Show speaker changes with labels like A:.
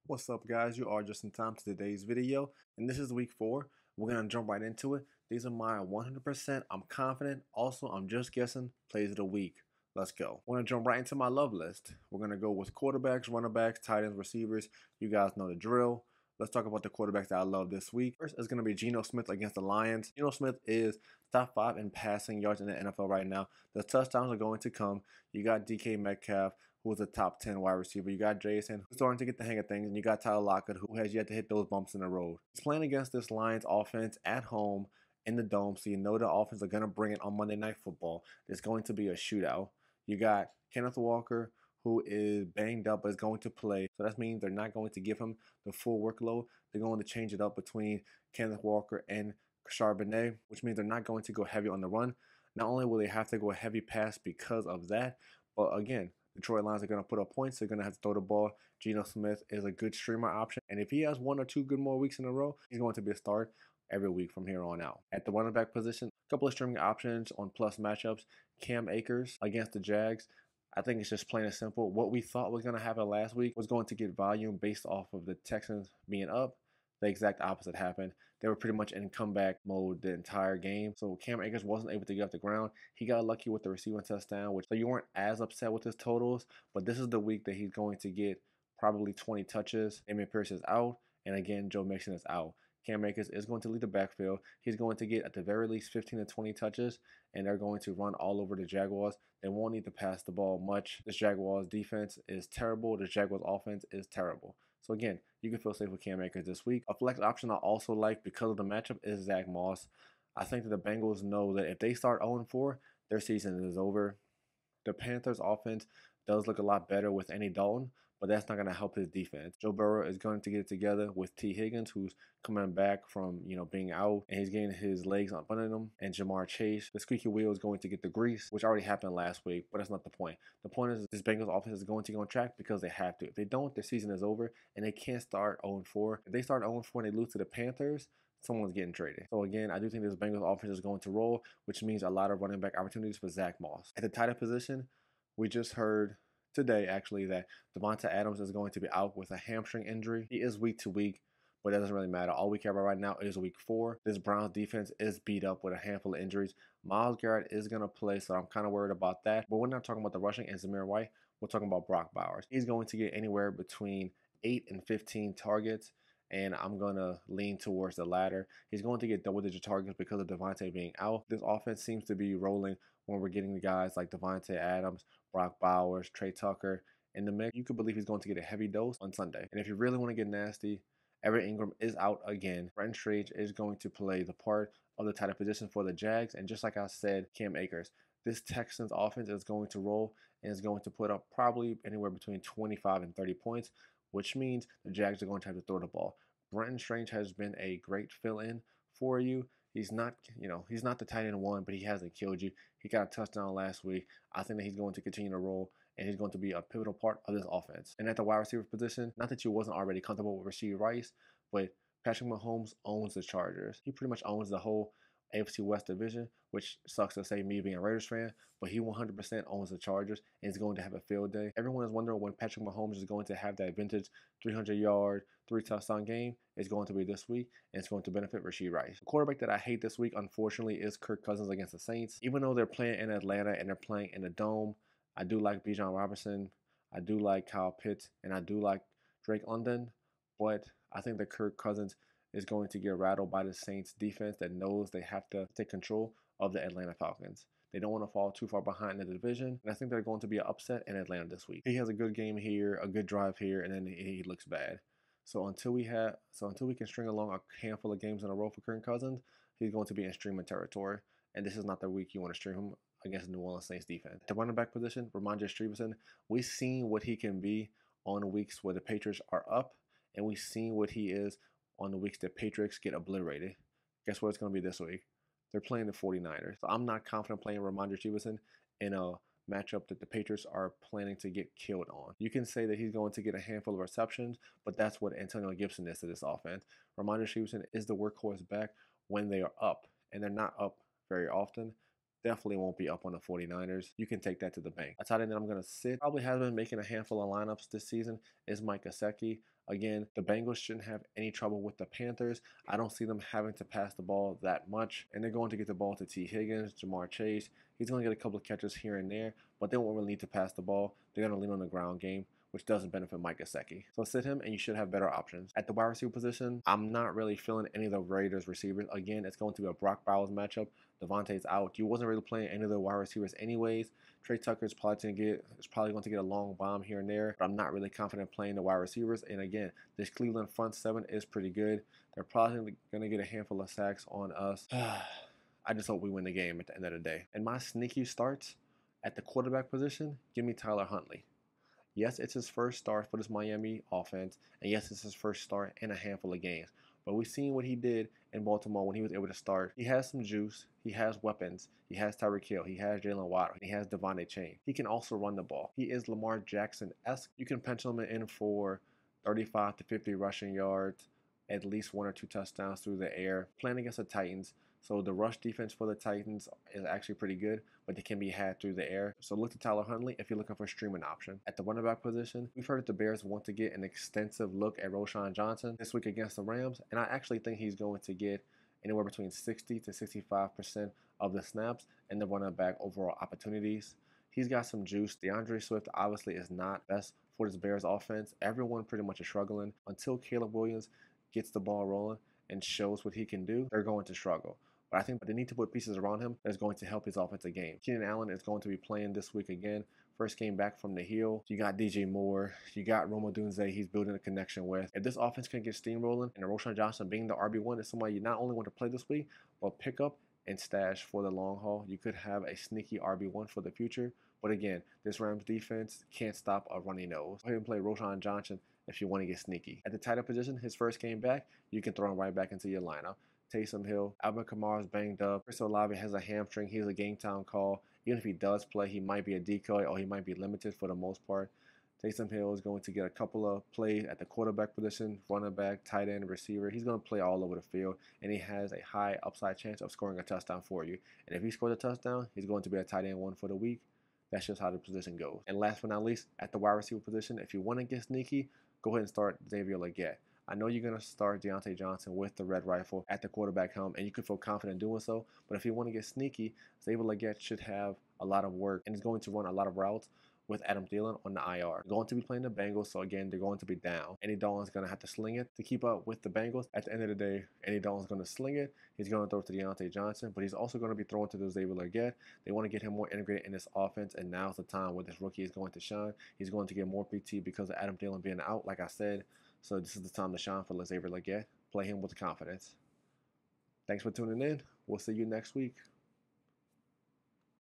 A: What's up, guys? You are just in time to today's video, and this is week 4. We're gonna jump right into it. These are my 100%. I'm confident. Also, I'm just guessing plays of the week. Let's go. We're gonna jump right into my love list. We're gonna go with quarterbacks, running backs, tight ends, receivers. You guys know the drill. Let's talk about the quarterbacks that I love this week. First is going to be Geno Smith against the Lions. Geno Smith is top 5 in passing yards in the NFL right now. The touchdowns are going to come. You got DK Metcalf, who is a top 10 wide receiver. You got Jason, who's starting to get the hang of things, and you got Tyler Lockett, who has yet to hit those bumps in the road. He's playing against this Lions offense at home in the Dome, so you know the offense are going to bring it on Monday Night Football. It's going to be a shootout. You got Kenneth Walker, who is banged up but is going to play. So that means they're not going to give him the full workload. They're going to change it up between Kenneth Walker and Charbonnet, which means they're not going to go heavy on the run. Not only will they have to go a heavy pass because of that, but again, Detroit Lions are going to put up points. They're going to have to throw the ball. Geno Smith is a good streamer option. And if he has 1 or 2 good more weeks in a row, he's going to be a start every week from here on out. At the running back position, a couple of streaming options on plus matchups. Cam Akers against the Jags. I think it's just plain and simple. What we thought was going to happen last week was going to get volume based off of the Texans being up. The exact opposite happened. They were pretty much in comeback mode the entire game. So Cam Akers wasn't able to get off the ground. He got lucky with the receiving touchdown, so you weren't as upset with his totals. But this is the week that he's going to get probably 20 touches. Dameon Pierce is out, and again, Joe Mixon is out. Cam Akers is going to lead the backfield. He's going to get at the very least 15 to 20 touches, and they're going to run all over the Jaguars. They won't need to pass the ball much. This Jaguars defense is terrible. This Jaguars offense is terrible. So again, you can feel safe with Cam Akers this week. A flex option I also like because of the matchup is Zach Moss. I think that the Bengals know that if they start 0-4, their season is over. The Panthers offense does look a lot better with Andy Dalton, but that's not going to help his defense. Joe Burrow is going to get it together with T. Higgins, who's coming back from being out, and he's getting his legs up under him. And Jamar Chase, the squeaky wheel, is going to get the grease, which already happened last week, but that's not the point. The point is this Bengals offense is going to go on track because they have to. If they don't, their season is over, and they can't start 0-4. If they start 0-4 and they lose to the Panthers, someone's getting traded. So again, I do think this Bengals offense is going to roll, which means a lot of running back opportunities for Zach Moss. At the tight end position, we just heard today actually that Davante Adams is going to be out with a hamstring injury. He is week to week, but that doesn't really matter. All we care about right now is week 4. This Browns defense is beat up with a handful of injuries. Myles Garrett is going to play, so I'm kind of worried about that. But we're not talking about the rushing and Zamir White. We're talking about Brock Bowers. He's going to get anywhere between 8 and 15 targets, and I'm going to lean towards the latter. He's going to get double-digit targets because of Davante being out. This offense seems to be rolling when we're getting the guys like Davante Adams, Brock Bowers, Trey Tucker in the mix. You could believe he's going to get a heavy dose on Sunday. And if you really want to get nasty, Everett Ingram is out again. Brenton Strange is going to play the part of the tight end position for the Jags. And just like I said, Cam Akers. This Texans offense is going to roll and is going to put up probably anywhere between 25 and 30 points, which means the Jags are going to have to throw the ball. Brenton Strange has been a great fill-in for you. He's not, he's not the tight end one, but he hasn't killed you. He got a touchdown last week. I think that he's going to continue to roll, and he's going to be a pivotal part of this offense. And at the wide receiver position, not that you wasn't already comfortable with Rashee Rice, but Patrick Mahomes owns the Chargers. He pretty much owns the whole AFC West division, which sucks to say me being a Raiders fan, but he 100% owns the Chargers and is going to have a field day. Everyone is wondering when Patrick Mahomes is going to have that vintage 300-yard, 3-touchdown game. It's going to be this week, and it's going to benefit Rashee Rice. The quarterback that I hate this week, unfortunately, is Kirk Cousins against the Saints. Even though they're playing in Atlanta and they're playing in the Dome, I do like Bijan Robinson, I do like Kyle Pitts, and I do like Drake London, but I think that Kirk Cousins is going to get rattled by the Saints defense that knows they have to take control of the Atlanta Falcons. They don't want to fall too far behind in the division, and I think they're going to be an upset in Atlanta this week. He has a good game here, a good drive here, and then he looks bad. So until we can string along a handful of games in a row for Kirk Cousins, he's going to be in streaming territory, and this is not the week you want to stream him against the New Orleans Saints defense. At the running back position, Ramondre Stevenson, we've seen what he can be on weeks where the Patriots are up, and we've seen what he is on the weeks that Patriots get obliterated. Guess what it's going to be this week? They're playing the 49ers. So I'm not confident playing Ramondre Stevenson in a matchup that the Patriots are planning to get killed on. You can say that he's going to get a handful of receptions, but that's what Antonio Gibson is to this offense. Ramondre Stevenson is the workhorse back when they are up, and they're not up very often. Definitely won't be up on the 49ers. You can take that to the bank. A tight end that I'm going to sit, probably has been making a handful of lineups this season, is Mike Gesicki. Again, the Bengals shouldn't have any trouble with the Panthers. I don't see them having to pass the ball that much. And they're going to get the ball to T. Higgins, Jamar Chase. He's going to get a couple of catches here and there, but they won't really need to pass the ball. They're going to lean on the ground game, which doesn't benefit Mike Gesicki. So sit him, and you should have better options. At the wide receiver position, I'm not really feeling any of the Raiders receivers. Again, it's going to be a Brock Bowers matchup. Devontae's out. You wasn't really playing any of the wide receivers anyways. Trey Tucker is probably going to get a long bomb here and there, but I'm not really confident playing the wide receivers. And again, this Cleveland front seven is pretty good. They're probably going to get a handful of sacks on us. I just hope we win the game at the end of the day. And my sneaky starts at the quarterback position, give me Tyler Huntley. Yes, it's his first start for this Miami offense, and yes, it's his first start in a handful of games. But we've seen what he did in Baltimore when he was able to start. He has some juice. He has weapons. He has Tyreek Hill. He has Jalen Waddle. He has Devontae Chain. He can also run the ball. He is Lamar Jackson-esque. You can pencil him in for 35 to 50 rushing yards, at least 1 or 2 touchdowns through the air. Playing against the Titans, so the rush defense for the Titans is actually pretty good, but they can be had through the air. So look to Tyler Huntley if you're looking for a streaming option. At the running back position, we've heard that the Bears want to get an extensive look at Roschon Johnson this week against the Rams, and I actually think he's going to get anywhere between 60 to 65% of the snaps and the running back overall opportunities. He's got some juice. DeAndre Swift obviously is not best for this Bears offense. Everyone pretty much is struggling. Until Caleb Williams gets the ball rolling and shows what he can do, they're going to struggle. But I think they need to put pieces around him that's going to help his offensive game. Keenan Allen is going to be playing this week again. First game back from the heel. You got DJ Moore. You got Rome Odunze he's building a connection with. If this offense can get steamrolling, and Roschon Johnson being the RB1 is somebody you not only want to play this week, but pick up and stash for the long haul. You could have a sneaky RB1 for the future. But again, this Rams defense can't stop a runny nose. Go ahead and play Roschon Johnson if you want to get sneaky. At the tight end position, his first game back, you can throw him right back into your lineup. Taysom Hill, Alvin Kamara's banged up. Chris Olave has a hamstring. He's a game time call. Even if he does play, he might be a decoy or he might be limited for the most part. Taysom Hill is going to get a couple of plays at the quarterback position, running back, tight end, receiver. He's going to play all over the field, and he has a high upside chance of scoring a touchdown for you. And if he scores a touchdown, he's going to be a tight end one for the week. That's just how the position goes. And last but not least, at the wide receiver position, if you want to get sneaky, go ahead and start Xavier Legette. I know you're going to start Deontay Johnson with the red rifle at the quarterback helm, and you can feel confident doing so. But if you want to get sneaky, Xavier Legette should have a lot of work, and he's going to run a lot of routes with Adam Thielen on the IR. They're going to be playing the Bengals, so again, they're going to be down. Andy Dalton's going to have to sling it to keep up with the Bengals. At the end of the day, Andy Dalton's going to sling it. He's going to throw it to Deontay Johnson, but he's also going to be throwing to the Xavier Legette. They want to get him more integrated in this offense, and now's the time where this rookie is going to shine. He's going to get more PT because of Adam Thielen being out, like I said. So this is the time to shine for Xavier Legette. Play him with confidence. Thanks for tuning in. We'll see you next week.